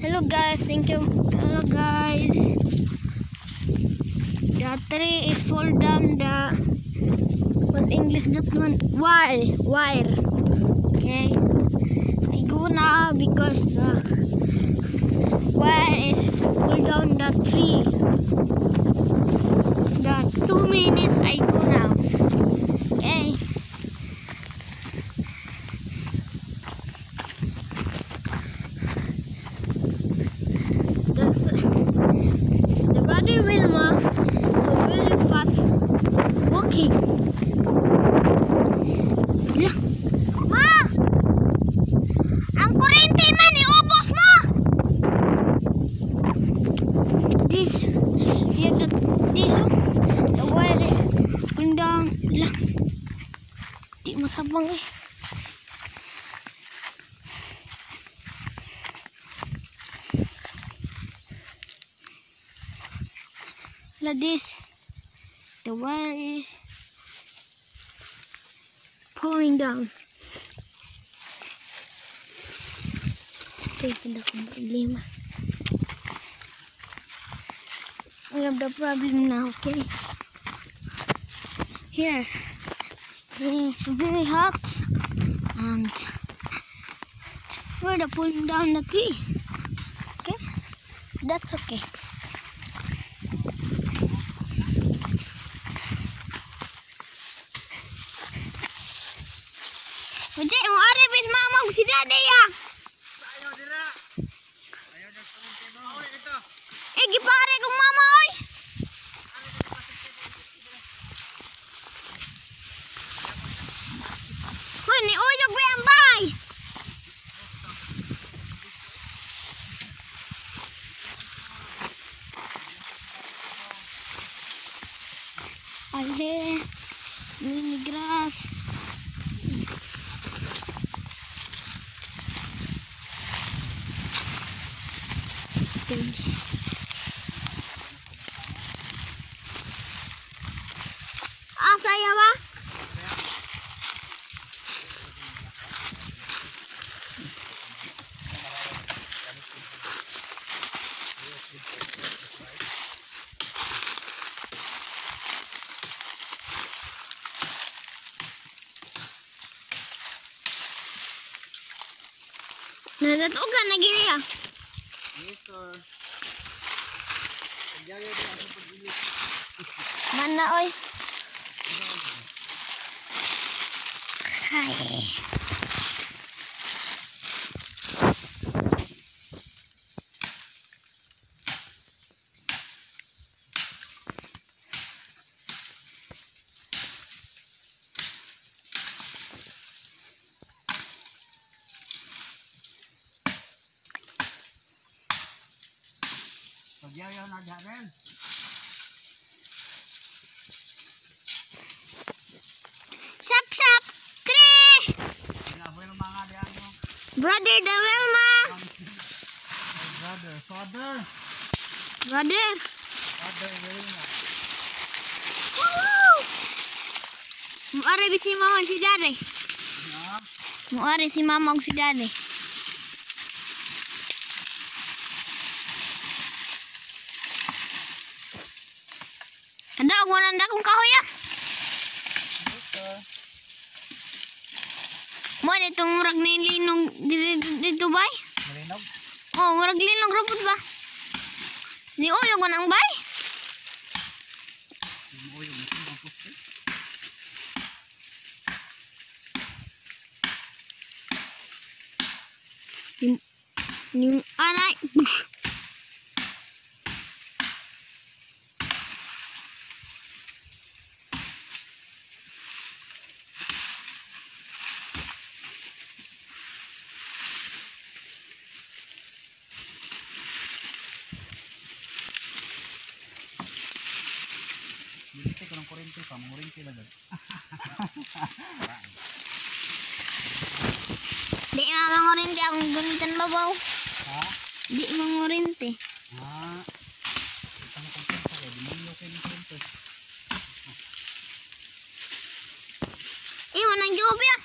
Hello guys, thank you. Hello guys. The tree is fall down the what English that one? Wire. Okay. I go now because the wire is fall down the tree. The 2 minutes I go now. Okay. The brother Wilma so very fast walking. Lah, ma! Ang kuryente man iubos mo! This, here this the wire is going down. Lah, di matabang eh. Like this, the wire is falling down. Okay, tidak ada problema. We have the problem now. Okay, here it's very hot, and we're pulling down the tree. Okay, that's okay. Ojek, mau ada bis mama si dade ya. Ayo dira. Ayo dah kurang mau itu. Gipare kong mama oi. Hoy, ni uyog ba yan bay? Ale, mini grass. Saya ba? Nadatugan na gini ya? Ito. Pagyayo din ako pag-ilit. Mana oy? Hai. Pagyayo na dyan. Sap. Brother the Wilma. Brother Wilma. Muare si mama si dade. Muare si mama si dade. Ada ako nanda kong kahoy ya. Mo itong murag na linong dito bay? Marinog? Oh, murag linong robot ba? Ni uyog ko nang bay? Ni aray. Milite ko ng kurente pa, mangurente lang dyan. Di nga mangurente akong gunitan babaw. Ha? Di mangurente. Ha? Ito na kong kurente kayo, dimulyo kayo ng kurente. Iwan ang job ya.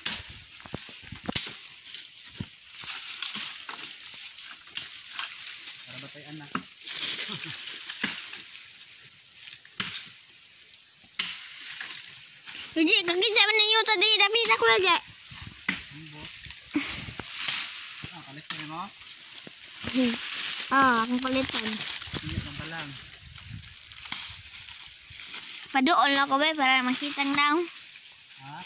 Batay anak. Uji, kagisa man niyo tadi tapi aku aja. Kalit ko mo. Ang palitan. Hindi ka pa lang. Padool ako ba para makita ng daw. Ha?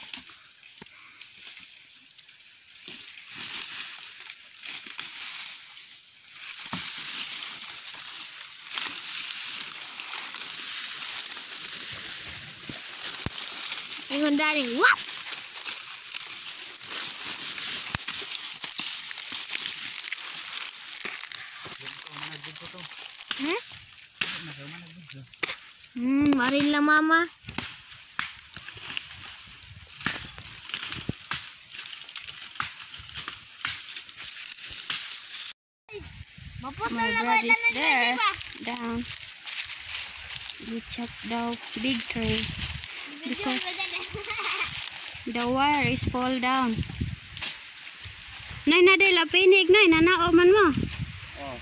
Ingon daring, wap! Marin lang mama. My brother is there, down. We chopped the big tree because the wire is fall down. Nay na day lapinig nay nanao man mo. Oh.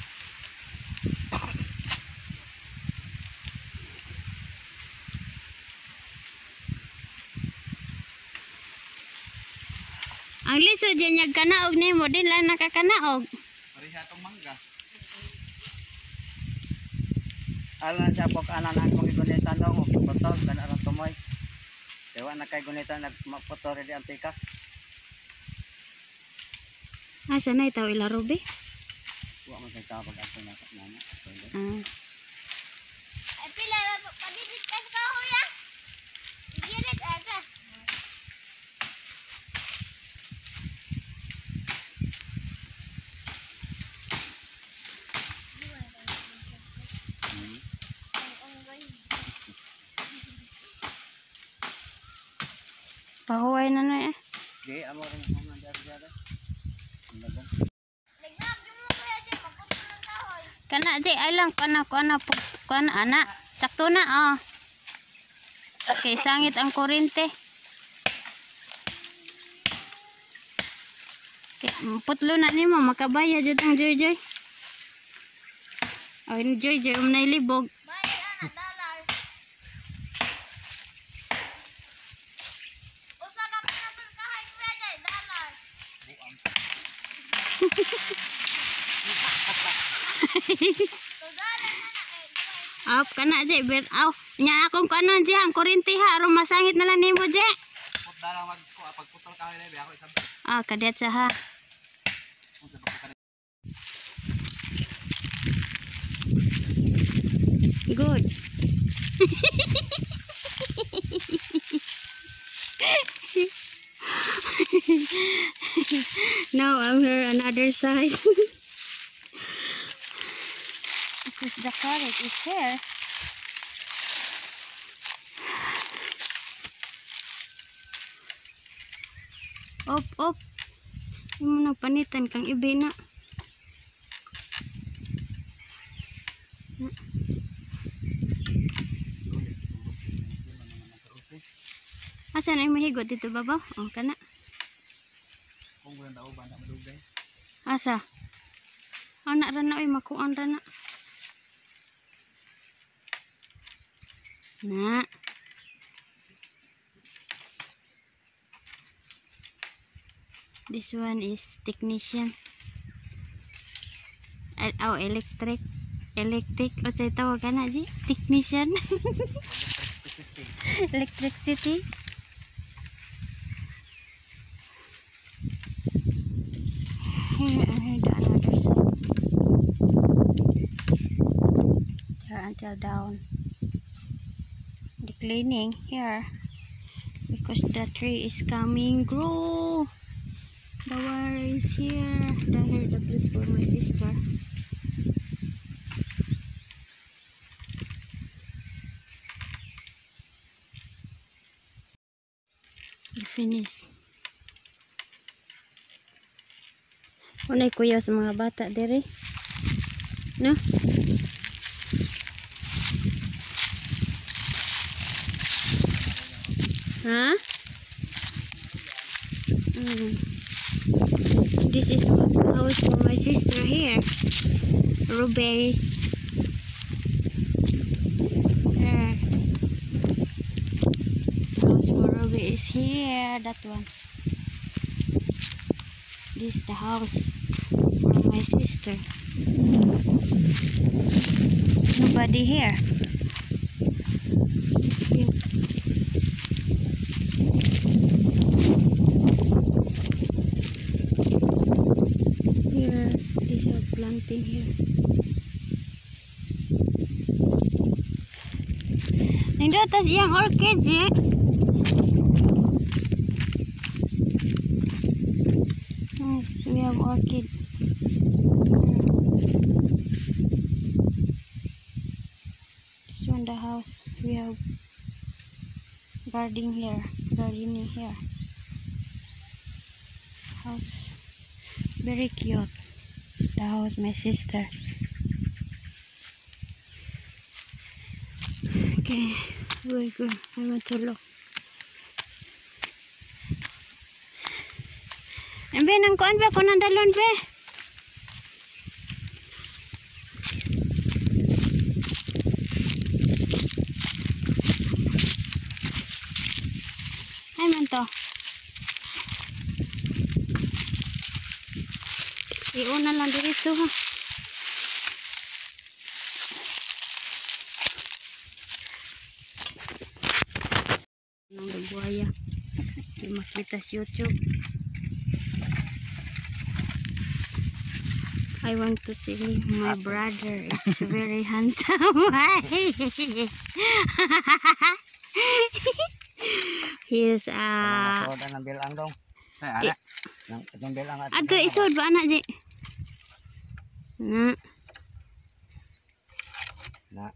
Ang lisod yan yung kanaog ni mo din lang nakakanaog. Pareha tong mangga. Alam sa pok anan ang kong gunita no og potol kan aron tumoy. Dewa na kay gunita nagmapotol di antika. Asa na itaw ilaro be? Wa man kay kapag ato na nana. Ay pila padibit ka ka hoya. Diret aga. Pahuway na na eh. Di amo ring mga dara-dara. Nagam. Legnab mo kuya di magputol ng kahoy. Kana di ay lang kana ana. Sakto na oh. Okay, sangit ang kurente. Putlo na nimo makabaya jud ang Joy. Oh, Joy nay libog. Bye ana dollar. Usa ka pinatul kahoy kuya di dollar. So dollar na Up kana je ber aw nya akong kanon je ang kurente ha aron masangit na lang nimo je. Put dalang mag ko pagputol ka ni ako isang. Kadiat sa ha. Good. Now I'm here another side. Because the carrot is here. Op. Hindi mo na panitan kang ibi na. Asa na yung mahigot dito babaw? Oh, kana. Kung wala daw ba na madugay. Asa? Anak rana ay makuan rana. Na. This one is technician. Oh, electric. O sa tawag ka na, G? Technician. Electricity. Here the another side. There until down. The cleaning here because the tree is coming grow. The wire is here. Here the place for my sister. You finish. Unay kuya sa mga bata dere. No? Ha? This is a house for my sister here. Ruby. There. House for Ruby is here. That one. This is the house for my sister. Nobody here. Here, these are planting here. Nindot atas yang orchids ya. Nice, we have orchid. This one the house. We have gardening here. House very cute. The house my sister. Okay, very good. I want to look. Be, nang kuan be, kunang dalon be. Ay man to. Iuna lang diretso ha. Nang buhaya. Di makita sa YouTube. I want to see my brother is very handsome. He is Soda ng bilang dong. Ay, ana. Ng bilang at. Ato isod ba anak ji? Na.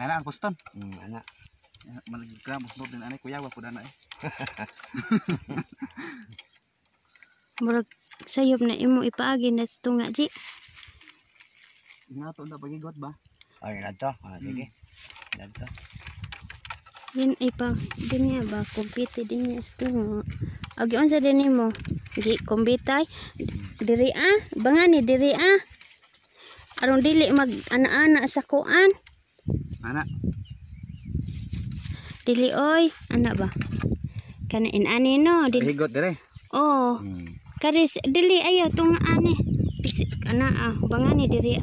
Ana ang poston. Ana. Malagi gram poston din ana kuya wa pud ana eh. Murag sayop na imo ipaagi na sa tunga ji. Nga to na pagigot ba? Ay nato. Sige. Nato. Din ipa din niya ba compete din niya sa tunga. Agi unsa din nimo? Gi kombitay diri bangani diri aron dili mag ana-ana sa kuan. Ana. Dili oy, ana ba? Kana inani no, dili. Higot dire. Oh. Karis dili ayo tunga ani. Ana bangani diri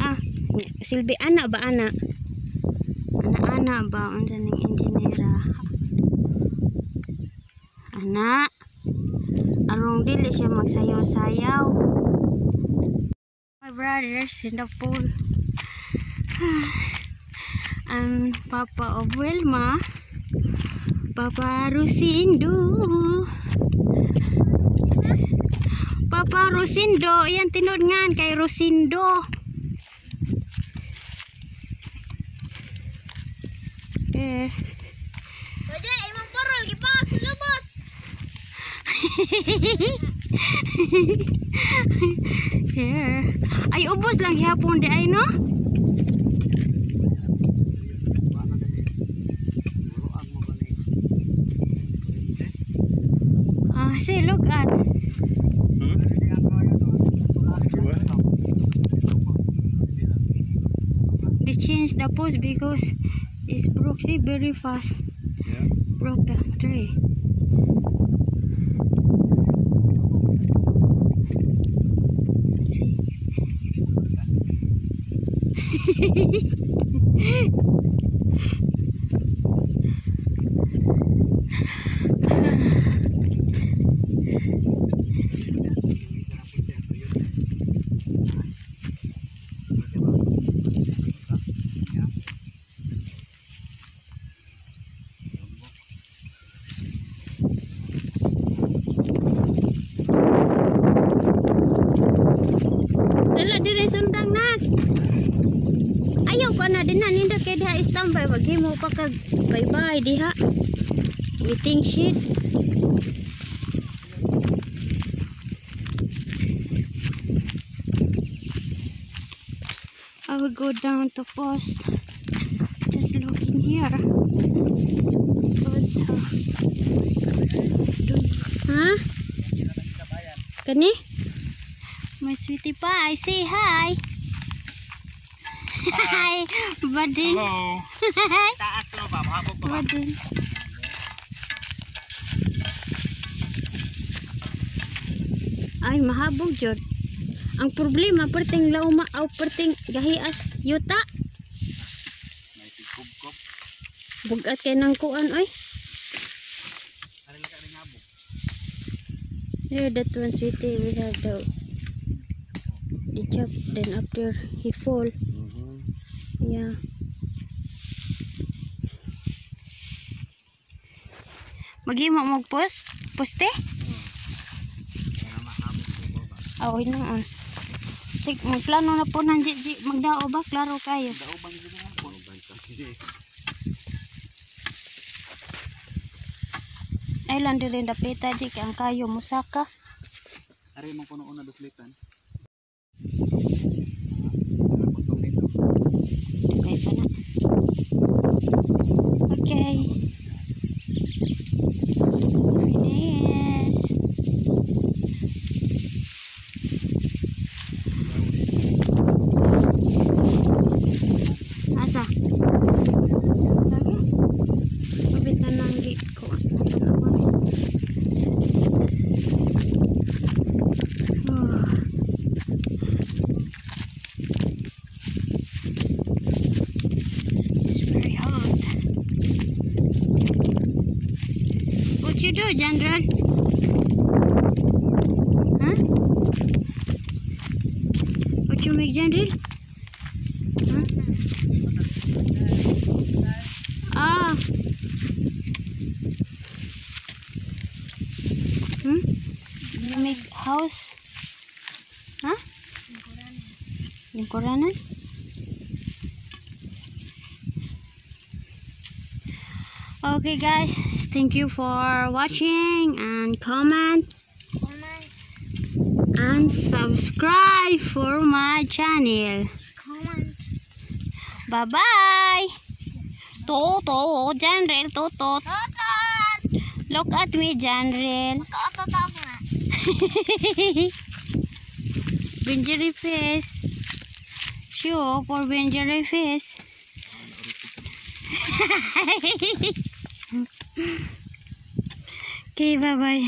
silbi ana ba ana? Ana ba unsa ning engineera? Ana. Arong dili siya magsayaw-sayaw. My brothers in the pool. I'm Papa of Wilma. Papa Rosindo. Papa Rosindo. Yan tinod ngan kay Rosindo. Wajah emang parol gipak lubot. Here. Ay ubos lang hapon di ay no? See, look at. They changed the post because it's broke. See, very fast. Yeah. Broke the tree. Na ninda kay diha istambay maghimo pa kag bye-bye diha. Waiting sheet. I will go down to post. Just looking here. Because, Kani? My sweetie pie, say hi. Hi, Badin. Hello. Taas ko ba? Mahabog ko ba? Badin. Ay, mahabog jud. Ang problema perting lauma o perting gahias yuta. May tigkub-kub. Bugat kay nang kuan oy. Ari lang ka rin habog. Here that one city we have the chop, then after he fall. Yeah. Maghimo mo poste? Aw, noon. Sig magplano na po nang magdao ba klaro kayo. Dao bang dito nga po? Ay lang diri dapita di ang kayo musaka. Ari mong kuno una duslitan. Okay pa na. Okay. Finish. Asa? Lagi? Mabit na nanggi ko. It's very hot. What you do, General? Huh? What you make, General? Huh? Ah. You make house? Huh? Lingkuranan? Okay guys, thank you for watching and comment and subscribe for my channel. Comment. Bye bye. Toto, Janrel, Toto. Totot! Look at me, Janrel. Totot nga. Benjari fish. Show for Benjari fish. Okay, bye bye.